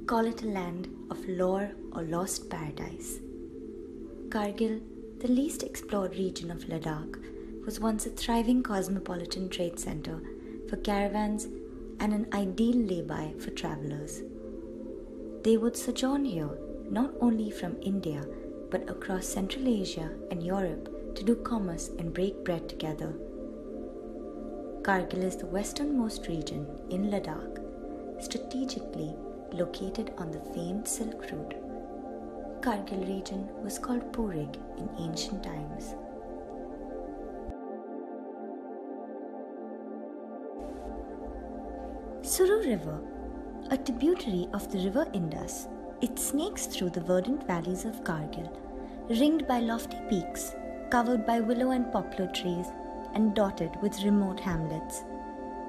Call it a land of lore or lost paradise. Kargil, the least explored region of Ladakh, was once a thriving cosmopolitan trade center for caravans and an ideal lay-by for travelers. They would sojourn here not only from India but across Central Asia and Europe to do commerce and break bread together. Kargil is the westernmost region in Ladakh, strategically located on the famed Silk Route. Kargil region was called Purig in ancient times. SURU River, a tributary of the river Indus, it snakes through the verdant valleys of Kargil, ringed by lofty peaks, covered by willow and poplar trees, and dotted with remote hamlets.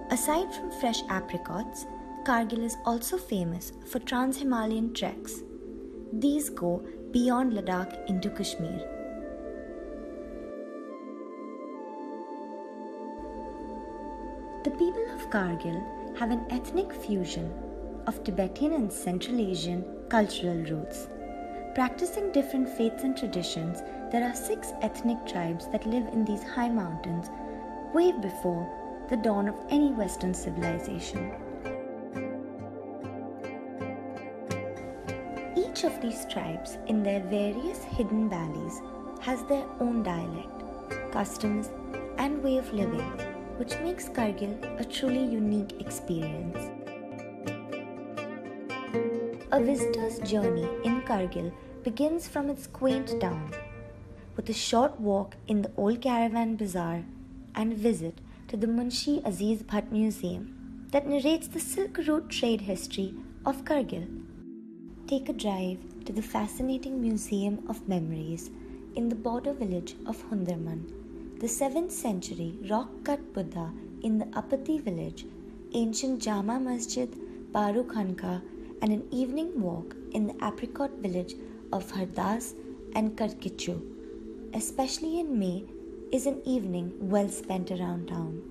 Aside from fresh apricots, Kargil is also famous for trans-Himalayan treks. These go beyond Ladakh into Kashmir. The people of Kargil have an ethnic fusion of Tibetan and Central Asian cultural roots. Practicing different faiths and traditions, there are 6 ethnic tribes that live in these high mountains way before the dawn of any Western civilization. Each of these tribes, in their various hidden valleys, has their own dialect, customs, and way of living, which makes Kargil a truly unique experience. A visitor's journey in Kargil begins from its quaint town, with a short walk in the old caravan bazaar and visit to the MUNSHI AZIZ BHAT museum that narrates the Silk Route trade history of Kargil. Take a drive to the fascinating Museum of Memories in the border village of HUNDARMANN, the 7th century rock-cut Buddha in the Apati village, ancient JAMA MASJID, Baru Khanka, and an evening walk in the APRICOT village of Hardas and Karkichu, especially in May, is an evening well spent around town.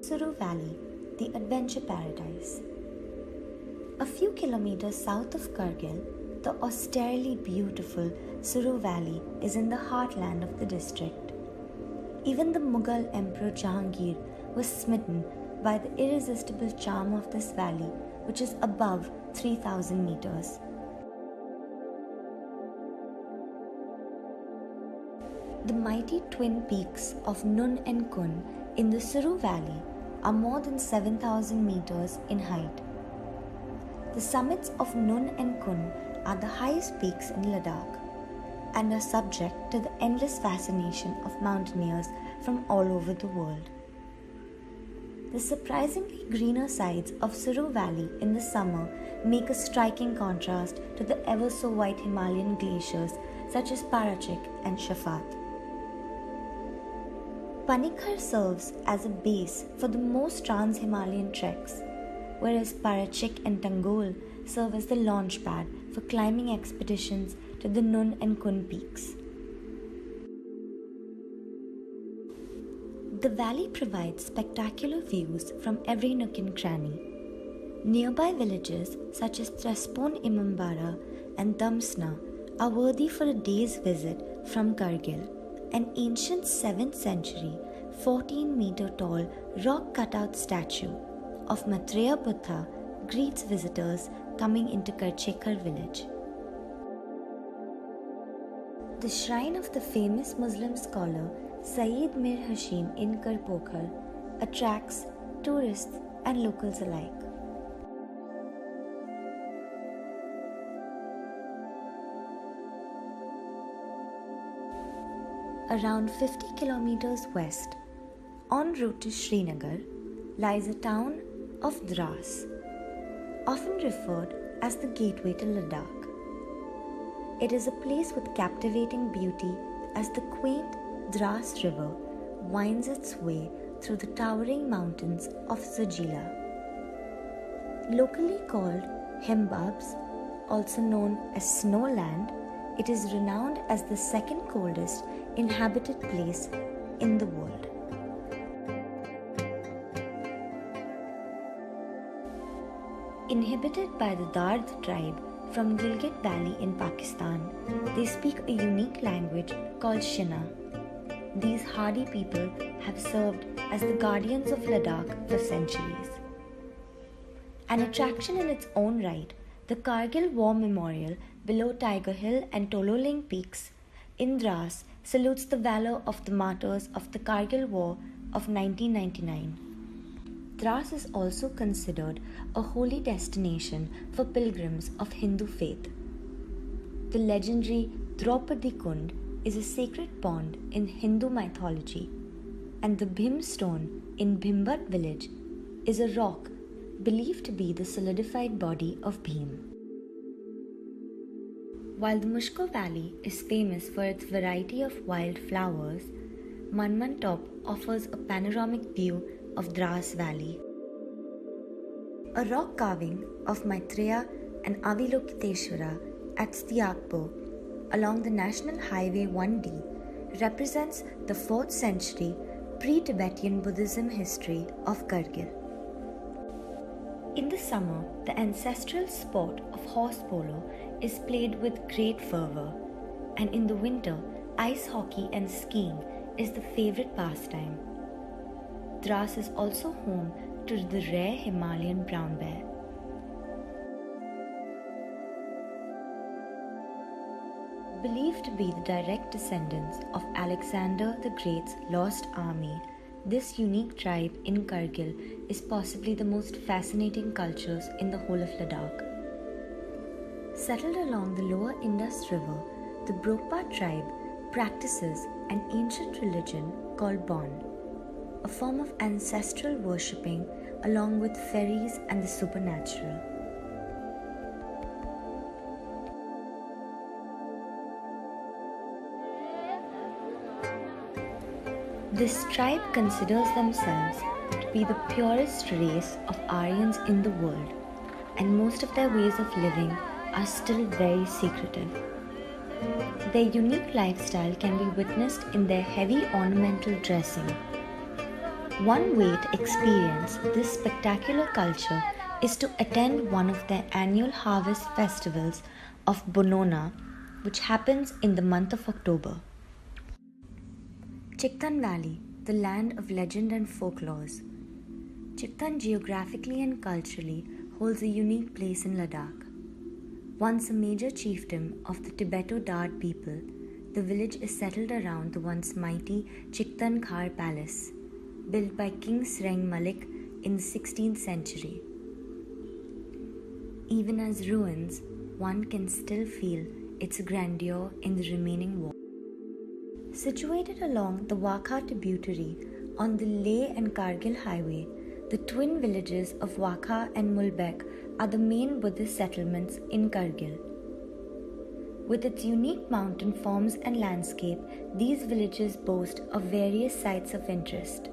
SURU Valley, the adventure paradise. A few kilometers south of Kargil, the austerely beautiful SURU Valley is in the heartland of the district. Even the Mughal Emperor Jahangir was smitten by the irresistible charm of this valley, which is above 3,000 meters. The mighty twin peaks of Nun and Kund in the SURU Valley are more than 7,000 meters in height. The summits of Nun and Kund are the highest peaks in Ladakh and are subject to the endless fascination of mountaineers from all over the world. The surprisingly greener sides of SURU Valley in the summer make a striking contrast to the ever-so-white Himalayan glaciers such as PARKACHIK and Shafat. Panikkar serves as a base for the most trans-Himalayan treks, whereas PARKACHIK and Tangol serve as the launch pad for climbing expeditions to the Nun and Kund peaks. The valley provides spectacular views from every nook and cranny. Nearby villages such as Traspon Imambara and Damsna are worthy for a day's visit from Kargil. An ancient 7th century, 14-meter tall rock cutout statue of MAETRIYA Buddha greets visitors coming into Karchekhar village. The shrine of the famous Muslim scholar Sayyid Mir Hashim in Karpokhar attracts tourists and locals alike. Around 50 kilometers west, en route to Srinagar, lies a town of DRASS, often referred as the gateway to Ladakh. It is a place with captivating beauty as the quaint DRASS River winds its way through the towering mountains of Zagila. Locally called Himbabs, also known as Snowland, it is renowned as the second coldest inhabited place in the world. Inhabited by the Dard tribe from Gilgit Valley in Pakistan, they speak a unique language called Shina. These hardy people have served as the guardians of Ladakh for centuries. An attraction in its own right, the Kargil War Memorial below TIGERHILL and TOLOLING peaks in DRASS salutes the valor of the martyrs of the Kargil War of 1999. DRASS is also considered a holy destination for pilgrims of Hindu faith. The legendary Dropadi Kund is a sacred pond in Hindu mythology, and the BHIM stone in Bhimbat village is a rock believed to be the solidified body of Bhim. While the MUSHKOW Valley is famous for its variety of wild flowers, MANMAN Top offers a panoramic view of DRASS Valley. A rock carving of MAETRIYA and Avalokiteshvara at Stiakpo along the National Highway 1D represents the 4th century pre-Tibetan Buddhism history of Kargil. In the summer, the ancestral sport of horse polo is played with great fervor, and in the winter, ice hockey and skiing is the favorite pastime. DRASS is also home to the rare Himalayan brown bear. Believed to be the direct descendants of Alexander the Great's lost army, this unique tribe in Kargil is possibly the most fascinating cultures in the whole of Ladakh. Settled along the lower Indus River, the Brokpa tribe practices an ancient religion called Bon, a form of ancestral worshipping along with fairies and the supernatural. This tribe considers themselves to be the purest race of Aryans in the world, and most of their ways of living are still very secretive. Their unique lifestyle can be witnessed in their heavy ornamental dressing. One way to experience this spectacular culture is to attend one of their annual harvest festivals of Bonona, which happens in the month of October. CHIKTAN Valley, the land of legend and folklores. CHIKTAN geographically and culturally holds a unique place in Ladakh. Once a major chieftain of the Tibeto-Dard people, the village is settled around the once mighty CHIKTAN KHAR palace, built by King Sreng Malik in the 16th century. Even as ruins, one can still feel its grandeur in the remaining walls. Situated along the Wakha tributary on the Leh and Kargil highway, the twin villages of Wakha and Mulbek are the main Buddhist settlements in Kargil. With its unique mountain forms and landscape, these villages boast of various sites of interest.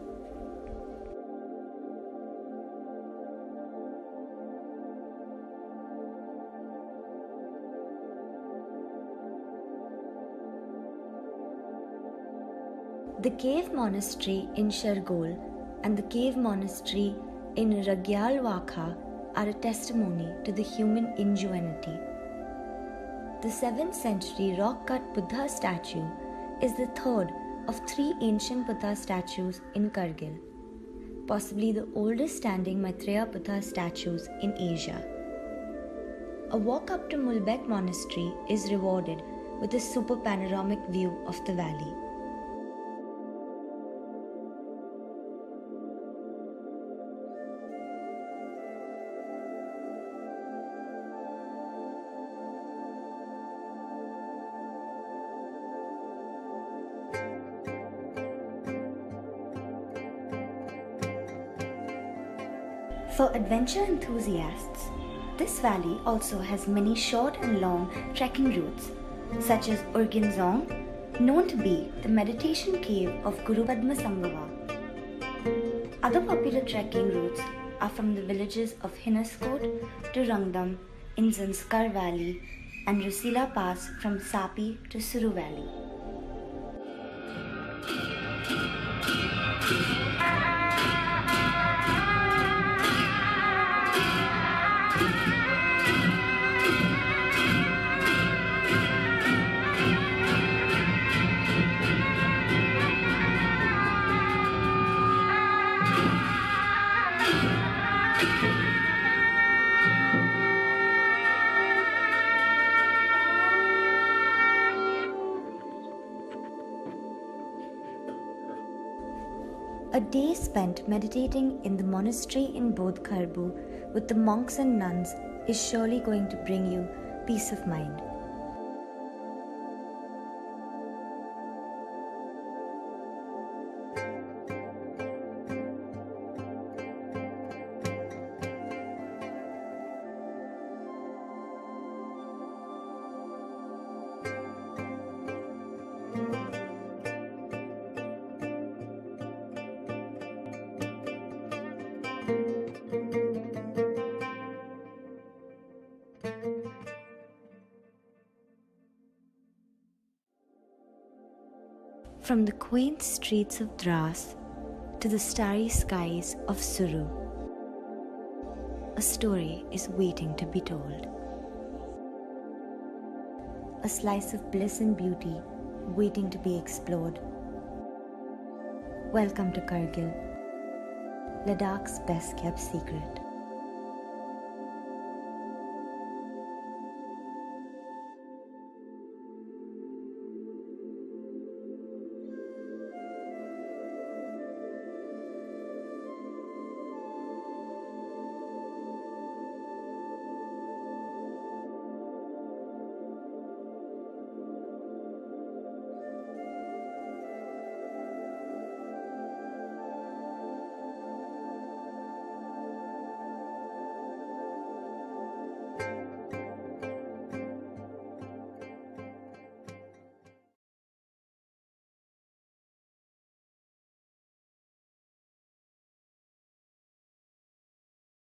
The cave monastery in Shargol and the cave monastery in Ragyal Wakha are a testimony to the human ingenuity. The 7th century rock-cut Buddha statue is the third of 3 ancient Buddha statues in Kargil, possibly the oldest standing Maitreya Buddha statues in Asia. A walk up to Mulbek Monastery is rewarded with a super panoramic view of the valley. For adventure enthusiasts, this valley also has many short and long trekking routes, such as Urginzong, known to be the meditation cave of Guru Padmasambhava. Other popular trekking routes are from the villages of Hinaskot to Rangdam in Zanskar Valley and Rusila Pass from Sapi to SURU Valley. A day spent meditating in the monastery in Bodh Kharbu with the monks and nuns is surely going to bring you peace of mind. From the quaint streets of DRASS to the starry skies of SURU, a story is waiting to be told. A slice of bliss and beauty waiting to be explored. Welcome to Kargil, Ladakh's best kept secret.